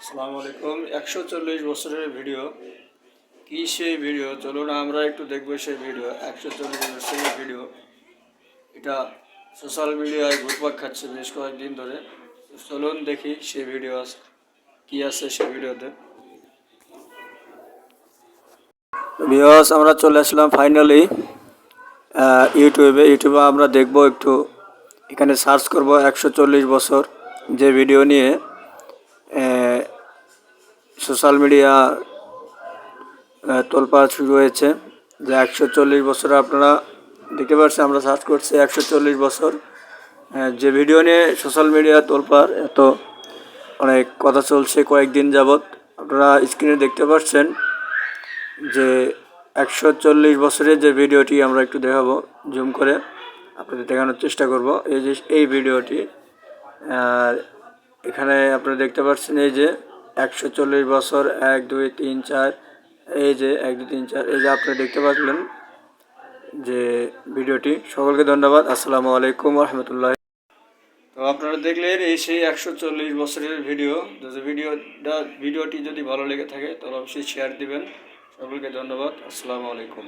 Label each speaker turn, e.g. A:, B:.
A: আসসালামু আলাইকুম। 140 বছরের ভিডিও, কি সেই ভিডিও? চলুন আমরা একটু দেখবো সেই ভিডিও। 140 বছরের ভিডিও, এটা সোশ্যাল মিডিয়ায় ঘুরপাক খাচ্ছে বেশ কয়েকদিন ধরে। চলুন দেখি সেই ভিডিও কি আছে সেই ভিডিওতে। ভিউয়ার্স, আমরা চলে আসলাম ফাইনালি ইউটিউবে আমরা দেখব একটু। এখানে সার্চ করব 140 বছর, যে ভিডিও নিয়ে সোশ্যাল মিডিয়া তোলপাড় শুরু হয়েছে। যে 140 বছর আপনারা দেখতে পাচ্ছেন, আমরা সার্চ করছি 140 বছর, যে ভিডিও নিয়ে সোশ্যাল মিডিয়া তোলপাড়, এত অনেক কথা চলছে কয়েকদিন যাবৎ। আপনারা স্ক্রিনে দেখতে পাচ্ছেন যে 140 বছরের যে ভিডিওটি আমরা একটু দেখাবো, জুম করে আপনাদের দেখানোর চেষ্টা করব। এই যে এই ভিডিওটি, আর এখানে আপনারা দেখতে পাচ্ছেন এই যে 140 বছর 1 2 3 4, এই যে 1 2 3 4, এই যে আপনারা দেখতে পাচ্ছেন যে ভিডিওটি। সকলকে ধন্যবাদ। আসসালামু আলাইকুম রহমতুল্লাহ। তো আপনারা দেখলেন এই সেই 140 বছরের ভিডিও। যদি ভিডিওটি যদি ভালো লেগে থাকে তাহলে অবশ্যই শেয়ার দিবেন। সকলকে ধন্যবাদ। আসসালামু আলাইকুম।